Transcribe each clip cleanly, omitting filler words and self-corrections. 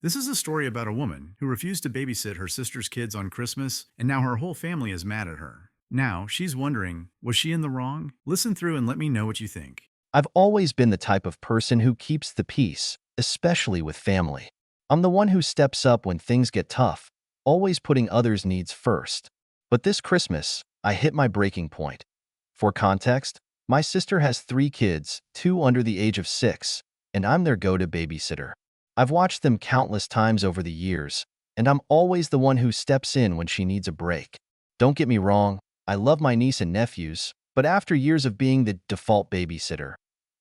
This is a story about a woman who refused to babysit her sister's kids on Christmas, and now her whole family is mad at her. Now, she's wondering, was she in the wrong? Listen through and let me know what you think. I've always been the type of person who keeps the peace, especially with family. I'm the one who steps up when things get tough, always putting others' needs first. But this Christmas, I hit my breaking point. For context, my sister has 3 kids, 2 under the age of 6, and I'm their go-to babysitter. I've watched them countless times over the years, and I'm always the one who steps in when she needs a break. Don't get me wrong, I love my niece and nephews, but after years of being the default babysitter,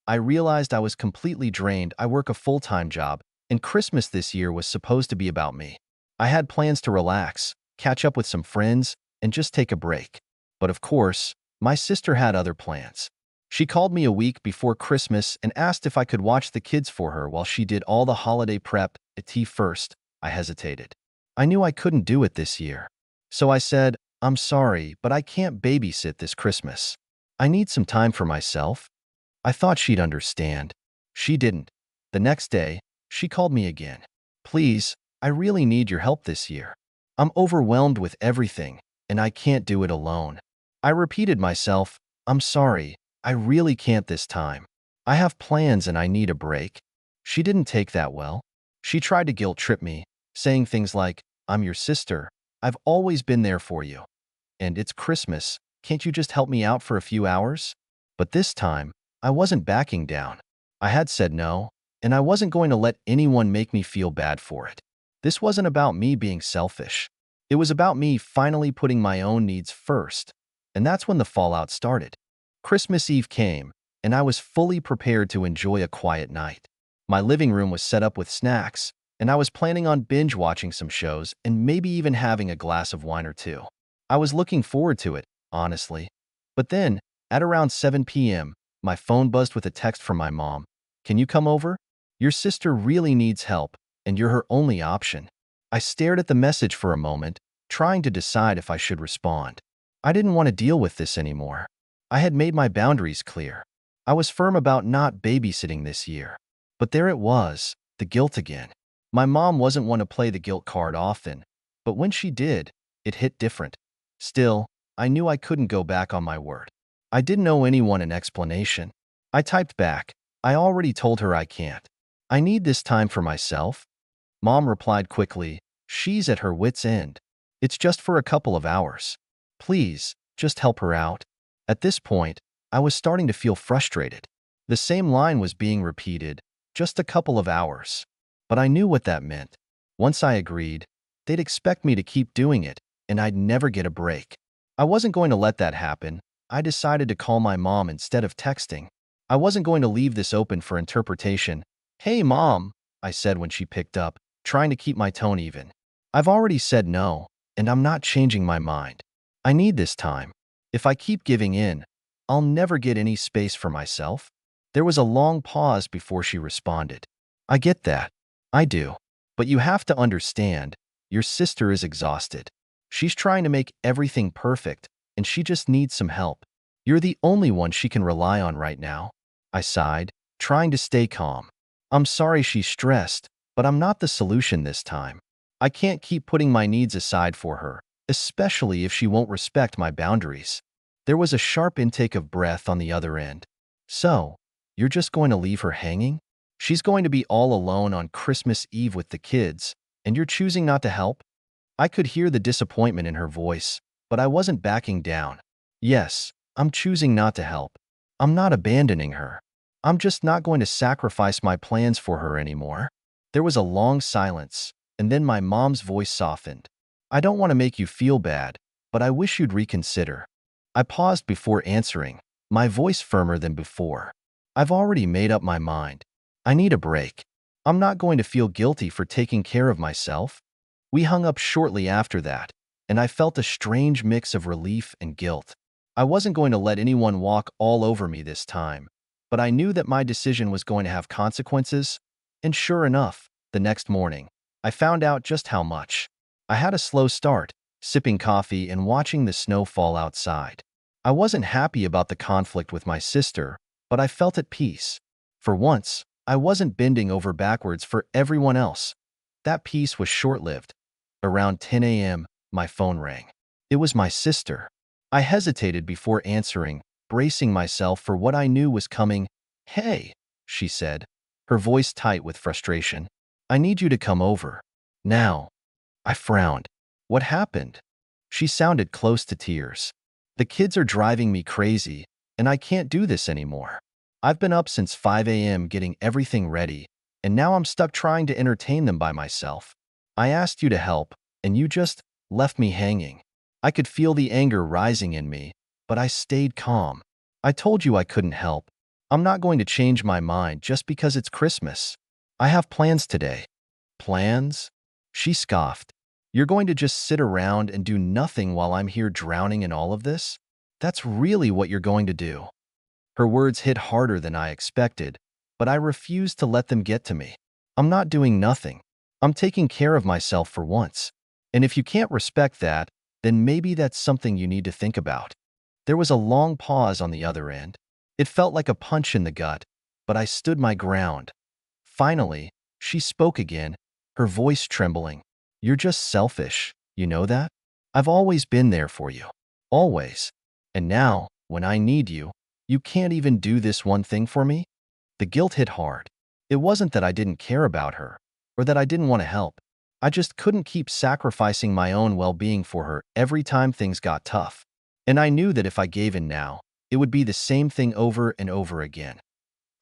I realized I was completely drained. I work a full-time job, and Christmas this year was supposed to be about me. I had plans to relax, catch up with some friends, and just take a break. But of course, my sister had other plans. She called me a week before Christmas and asked if I could watch the kids for her while she did all the holiday prep. At first, I hesitated. I knew I couldn't do it this year. So I said, "I'm sorry, but I can't babysit this Christmas. I need some time for myself." I thought she'd understand. She didn't. The next day, she called me again. "Please, I really need your help this year. I'm overwhelmed with everything, and I can't do it alone." I repeated myself, "I'm sorry, I really can't this time. I have plans and I need a break." She didn't take that well. She tried to guilt trip me, saying things like, "I'm your sister. I've always been there for you. And it's Christmas. Can't you just help me out for a few hours?" But this time, I wasn't backing down. I had said no, and I wasn't going to let anyone make me feel bad for it. This wasn't about me being selfish. It was about me finally putting my own needs first. And that's when the fallout started. Christmas Eve came, and I was fully prepared to enjoy a quiet night. My living room was set up with snacks, and I was planning on binge watching some shows and maybe even having a glass of wine or two. I was looking forward to it, honestly. But then, at around 7 p.m., my phone buzzed with a text from my mom. "Can you come over? Your sister really needs help, and you're her only option." I stared at the message for a moment, trying to decide if I should respond. I didn't want to deal with this anymore. I had made my boundaries clear. I was firm about not babysitting this year. But there it was, the guilt again. My mom wasn't one to play the guilt card often, but when she did, it hit different. Still, I knew I couldn't go back on my word. I didn't owe anyone an explanation. I typed back, "I already told her I can't. I need this time for myself." Mom replied quickly, she's at her wit's end. "It's just for a couple of hours. Please, just help her out." At this point, I was starting to feel frustrated. The same line was being repeated, just a couple of hours. But I knew what that meant. Once I agreed, they'd expect me to keep doing it, and I'd never get a break. I wasn't going to let that happen. I decided to call my mom instead of texting. I wasn't going to leave this open for interpretation. "Hey, Mom," I said when she picked up, trying to keep my tone even. "I've already said no, and I'm not changing my mind. I need this time. If I keep giving in, I'll never get any space for myself." There was a long pause before she responded. "I get that. I do. But you have to understand, your sister is exhausted. She's trying to make everything perfect, and she just needs some help. You're the only one she can rely on right now." I sighed, trying to stay calm. "I'm sorry she's stressed, but I'm not the solution this time. I can't keep putting my needs aside for her, especially if she won't respect my boundaries." There was a sharp intake of breath on the other end. "So, you're just going to leave her hanging? She's going to be all alone on Christmas Eve with the kids, and you're choosing not to help?" I could hear the disappointment in her voice, but I wasn't backing down. "Yes, I'm choosing not to help. I'm not abandoning her. I'm just not going to sacrifice my plans for her anymore." There was a long silence, and then my mom's voice softened. "I don't want to make you feel bad, but I wish you'd reconsider." I paused before answering, my voice firmer than before. "I've already made up my mind. I need a break. I'm not going to feel guilty for taking care of myself." We hung up shortly after that, and I felt a strange mix of relief and guilt. I wasn't going to let anyone walk all over me this time, but I knew that my decision was going to have consequences, and sure enough, the next morning, I found out just how much. I had a slow start, sipping coffee and watching the snow fall outside. I wasn't happy about the conflict with my sister, but I felt at peace. For once, I wasn't bending over backwards for everyone else. That peace was short-lived. Around 10 a.m., my phone rang. It was my sister. I hesitated before answering, bracing myself for what I knew was coming. "Hey," she said, her voice tight with frustration. "I need you to come over. Now." I frowned. What happened? She sounded close to tears. "The kids are driving me crazy, and I can't do this anymore. I've been up since 5 a.m. getting everything ready, and now I'm stuck trying to entertain them by myself. I asked you to help, and you just left me hanging." I could feel the anger rising in me, but I stayed calm. "I told you I couldn't help. I'm not going to change my mind just because it's Christmas. I have plans today." "Plans?" She scoffed. "You're going to just sit around and do nothing while I'm here drowning in all of this? That's really what you're going to do?" Her words hit harder than I expected, but I refused to let them get to me. "I'm not doing nothing. I'm taking care of myself for once. And if you can't respect that, then maybe that's something you need to think about." There was a long pause on the other end. It felt like a punch in the gut, but I stood my ground. Finally, she spoke again, her voice trembling. "You're just selfish, you know that? I've always been there for you. Always. And now, when I need you, you can't even do this one thing for me?" The guilt hit hard. It wasn't that I didn't care about her, or that I didn't want to help. I just couldn't keep sacrificing my own well-being for her every time things got tough. And I knew that if I gave in now, it would be the same thing over and over again.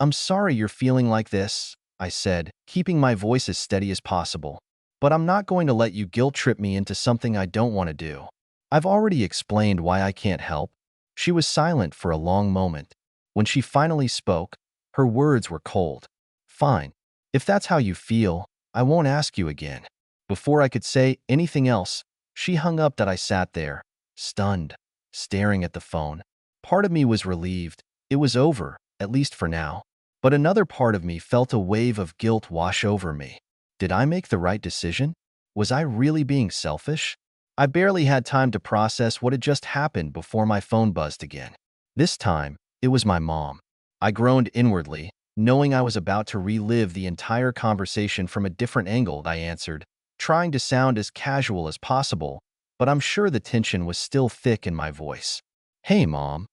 "I'm sorry you're feeling like this," I said, keeping my voice as steady as possible. "But I'm not going to let you guilt-trip me into something I don't want to do. I've already explained why I can't help." She was silent for a long moment. When she finally spoke, her words were cold. "Fine. If that's how you feel, I won't ask you again." Before I could say anything else, she hung up. That I sat there, stunned, staring at the phone. Part of me was relieved. It was over, at least for now. But another part of me felt a wave of guilt wash over me. Did I make the right decision? Was I really being selfish? I barely had time to process what had just happened before my phone buzzed again. This time, it was my mom. I groaned inwardly, knowing I was about to relive the entire conversation from a different angle. I answered, trying to sound as casual as possible, but I'm sure the tension was still thick in my voice. "Hey, Mom.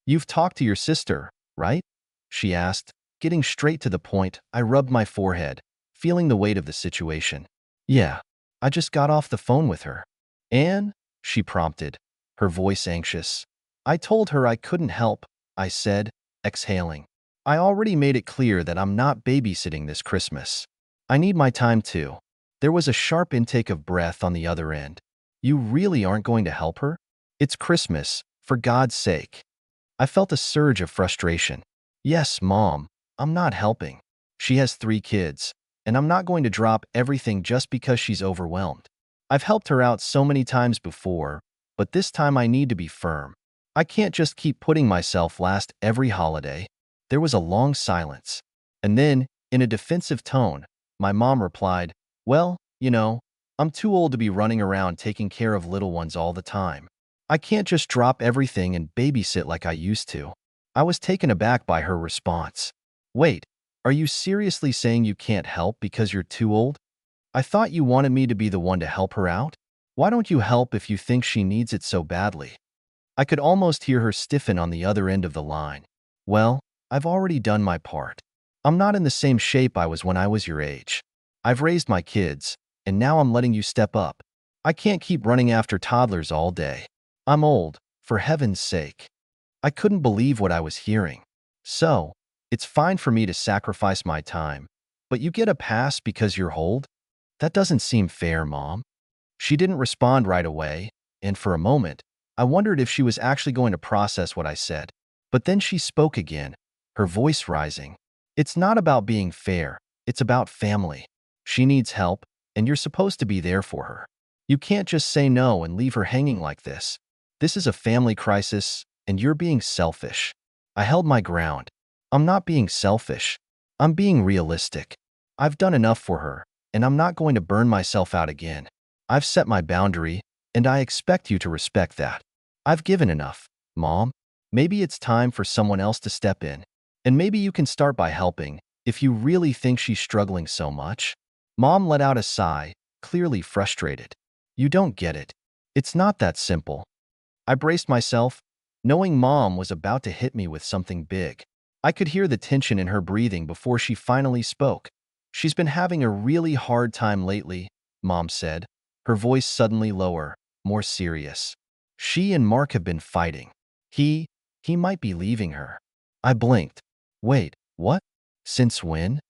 You've talked to your sister, right?" she asked, getting straight to the point. I rubbed my forehead, feeling the weight of the situation. "Yeah, I just got off the phone with her." "And?" she prompted, her voice anxious. "I told her I couldn't help," I said, exhaling. "I already made it clear that I'm not babysitting this Christmas. I need my time too." There was a sharp intake of breath on the other end. "You really aren't going to help her? It's Christmas, for God's sake." I felt a surge of frustration. "Yes, Mom, I'm not helping. She has 3 kids, and I'm not going to drop everything just because she's overwhelmed. I've helped her out so many times before, but this time I need to be firm. I can't just keep putting myself last every holiday." There was a long silence. And then, in a defensive tone, my mom replied, "Well, I'm too old to be running around taking care of little ones all the time. I can't just drop everything and babysit like I used to." I was taken aback by her response. "Wait, are you seriously saying you can't help because you're too old? I thought you wanted me to be the one to help her out. Why don't you help if you think she needs it so badly?" I could almost hear her stiffen on the other end of the line. "Well, I've already done my part. I'm not in the same shape I was when I was your age. I've raised my kids, and now I'm letting you step up. I can't keep running after toddlers all day. I'm old, for heaven's sake." I couldn't believe what I was hearing. "So, it's fine for me to sacrifice my time, but you get a pass because you're old? That doesn't seem fair, Mom." She didn't respond right away, and for a moment, I wondered if she was actually going to process what I said. But then she spoke again, her voice rising. "It's not about being fair, it's about family. She needs help, and you're supposed to be there for her. You can't just say no and leave her hanging like this. This is a family crisis, and you're being selfish." I held my ground. "I'm not being selfish. I'm being realistic. I've done enough for her, and I'm not going to burn myself out again. I've set my boundary, and I expect you to respect that. I've given enough, Mom. Maybe it's time for someone else to step in. And maybe you can start by helping, if you really think she's struggling so much." Mom let out a sigh, clearly frustrated. You don't get it. It's not that simple. I braced myself, knowing Mom was about to hit me with something big. I could hear the tension in her breathing before she finally spoke. She's been having a really hard time lately, Mom said, her voice suddenly lower, more serious. She and Mark have been fighting. He might be leaving her. I blinked. Wait, what? Since when?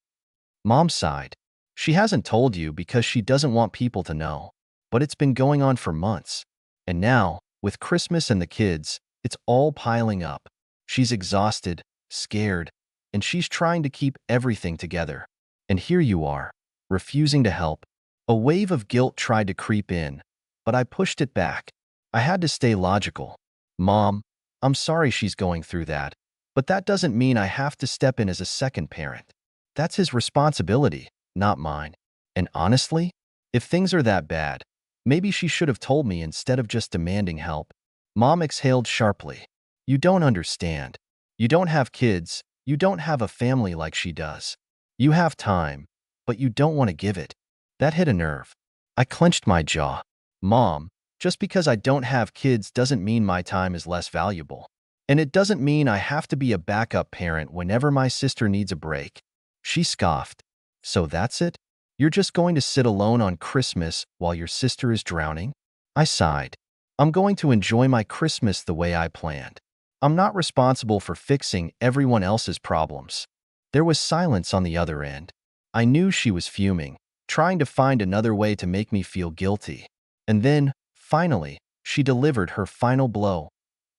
Mom sighed. She hasn't told you because she doesn't want people to know, but it's been going on for months. And now, with Christmas and the kids, it's all piling up. She's exhausted, scared, and she's trying to keep everything together. And here you are, refusing to help. A wave of guilt tried to creep in, but I pushed it back. I had to stay logical. Mom, I'm sorry she's going through that, but that doesn't mean I have to step in as a second parent. That's his responsibility, not mine. And honestly, if things are that bad, maybe she should have told me instead of just demanding help. Mom exhaled sharply. You don't understand. You don't have kids. You don't have a family like she does. You have time, but you don't want to give it. That hit a nerve. I clenched my jaw. Mom, just because I don't have kids doesn't mean my time is less valuable. And it doesn't mean I have to be a backup parent whenever my sister needs a break. She scoffed. So that's it? You're just going to sit alone on Christmas while your sister is drowning? I sighed. I'm going to enjoy my Christmas the way I planned. I'm not responsible for fixing everyone else's problems. There was silence on the other end. I knew she was fuming, trying to find another way to make me feel guilty. And then, finally, she delivered her final blow.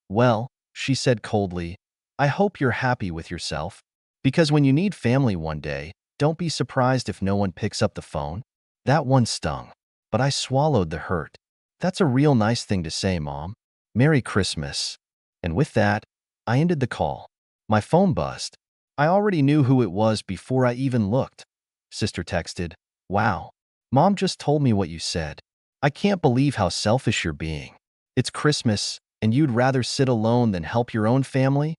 Well, she said coldly, I hope you're happy with yourself. Because when you need family one day, don't be surprised if no one picks up the phone. That one stung, but I swallowed the hurt. That's a real nice thing to say, Mom. Merry Christmas. And with that, I ended the call. My phone buzzed. I already knew who it was before I even looked. Sister texted, Wow. Mom just told me what you said. I can't believe how selfish you're being. It's Christmas, and you'd rather sit alone than help your own family?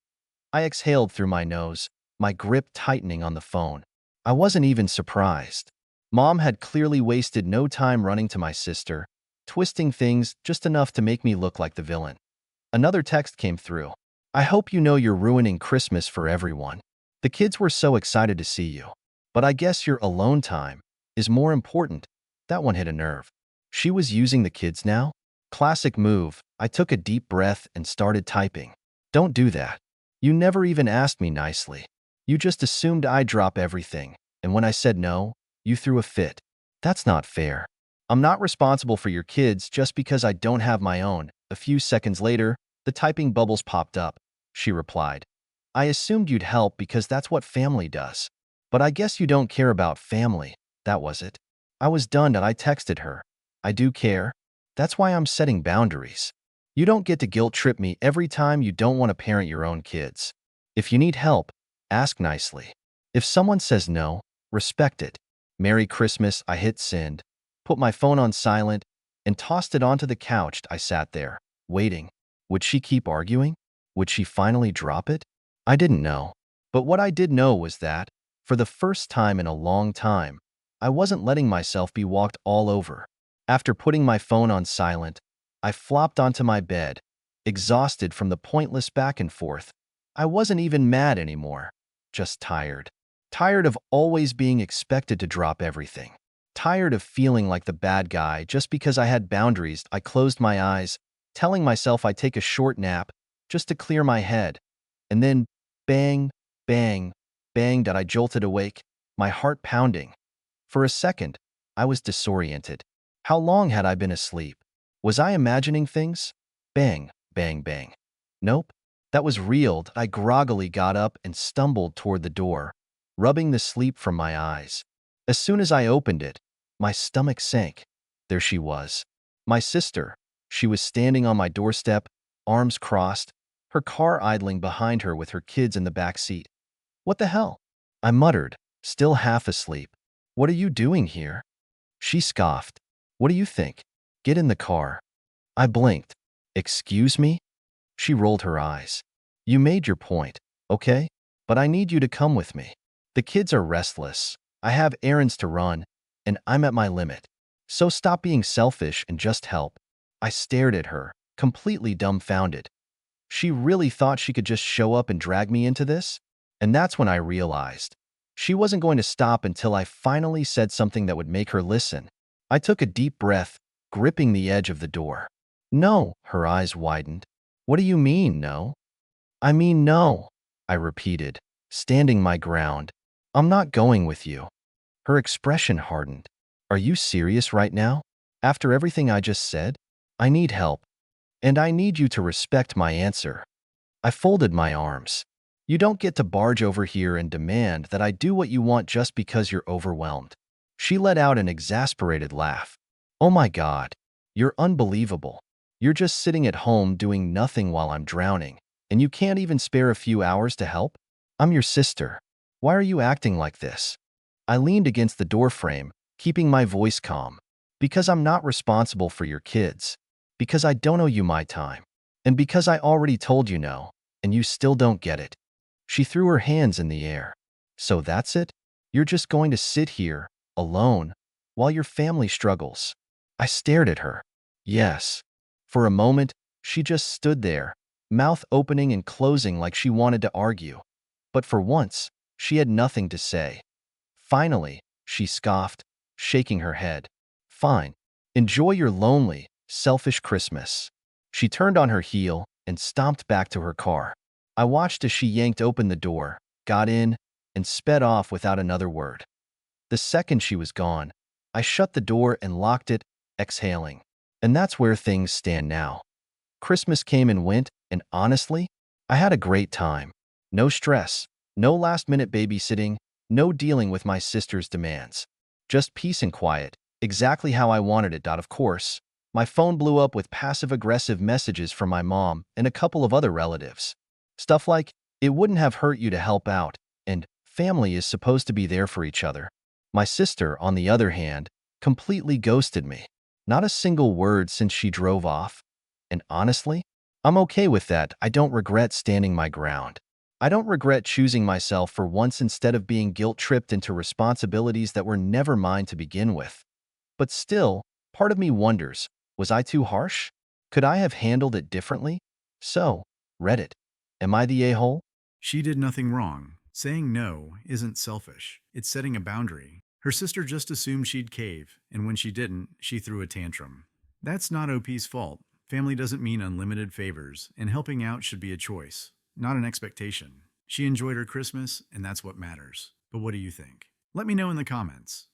I exhaled through my nose, my grip tightening on the phone. I wasn't even surprised. Mom had clearly wasted no time running to my sister, twisting things just enough to make me look like the villain. Another text came through. I hope you know you're ruining Christmas for everyone. The kids were so excited to see you. But I guess your alone time is more important. That one hit a nerve. She was using the kids now? Classic move. I took a deep breath and started typing. Don't do that. You never even asked me nicely. You just assumed I'd drop everything, and when I said no, you threw a fit. That's not fair. I'm not responsible for your kids just because I don't have my own. A few seconds later, the typing bubbles popped up. She replied, I assumed you'd help because that's what family does. But I guess you don't care about family. That was it. I was done and I texted her. I do care. That's why I'm setting boundaries. You don't get to guilt trip me every time you don't want to parent your own kids. If you need help, ask nicely. If someone says no, respect it. Merry Christmas. I hit send, put my phone on silent, and tossed it onto the couch. I sat there, waiting. Would she keep arguing? Would she finally drop it? I didn't know. But what I did know was that, for the first time in a long time, I wasn't letting myself be walked all over. After putting my phone on silent, I flopped onto my bed, exhausted from the pointless back and forth. I wasn't even mad anymore, just tired. Tired of always being expected to drop everything. Tired of feeling like the bad guy just because I had boundaries. I closed my eyes, telling myself I'd take a short nap just to clear my head. And then, bang, bang, bang, that I jolted awake, my heart pounding. For a second, I was disoriented. How long had I been asleep? Was I imagining things? Bang, bang, bang. Nope, that was real. I groggily got up and stumbled toward the door, rubbing the sleep from my eyes. As soon as I opened it, my stomach sank. There she was. My sister. She was standing on my doorstep, arms crossed, her car idling behind her with her kids in the back seat. What the hell? I muttered, still half asleep. What are you doing here? She scoffed. What do you think? Get in the car. I blinked. Excuse me? She rolled her eyes. You made your point, okay? But I need you to come with me. The kids are restless. I have errands to run, and I'm at my limit. So stop being selfish and just help." I stared at her, completely dumbfounded. She really thought she could just show up and drag me into this? And that's when I realized she wasn't going to stop until I finally said something that would make her listen. I took a deep breath, gripping the edge of the door. "No," her eyes widened. "What do you mean, no?" "I mean, no," I repeated, standing my ground. "I'm not going with you." Her expression hardened. "Are you serious right now? After everything I just said? I need help, and I need you to respect my answer." I folded my arms. "You don't get to barge over here and demand that I do what you want just because you're overwhelmed." She let out an exasperated laugh. "Oh my God, you're unbelievable. You're just sitting at home doing nothing while I'm drowning, and you can't even spare a few hours to help? I'm your sister. Why are you acting like this?" I leaned against the doorframe, keeping my voice calm. "Because I'm not responsible for your kids. Because I don't owe you my time. And because I already told you no, and you still don't get it." She threw her hands in the air. "So that's it? You're just going to sit here, alone, while your family struggles?" I stared at her. Yes. For a moment, she just stood there, mouth opening and closing like she wanted to argue. But for once, she had nothing to say. Finally, she scoffed, shaking her head. "Fine. Enjoy your lonely, selfish Christmas." She turned on her heel and stomped back to her car. I watched as she yanked open the door, got in, and sped off without another word. The second she was gone, I shut the door and locked it, exhaling. And that's where things stand now. Christmas came and went, and honestly, I had a great time. No stress, no last-minute babysitting, no dealing with my sister's demands. Just peace and quiet, exactly how I wanted it. Of course, my phone blew up with passive-aggressive messages from my mom and a couple of other relatives. Stuff like, "It wouldn't have hurt you to help out," and "Family is supposed to be there for each other." My sister, on the other hand, completely ghosted me. Not a single word since she drove off. And honestly, I'm okay with that. I don't regret standing my ground. I don't regret choosing myself for once instead of being guilt-tripped into responsibilities that were never mine to begin with. But still, part of me wonders, was I too harsh? Could I have handled it differently? So, Reddit, am I the a-hole? She did nothing wrong. Saying no isn't selfish. It's setting a boundary. Her sister just assumed she'd cave, and when she didn't, she threw a tantrum. That's not OP's fault. Family doesn't mean unlimited favors, and helping out should be a choice, not an expectation. She enjoyed her Christmas, and that's what matters. But what do you think? Let me know in the comments.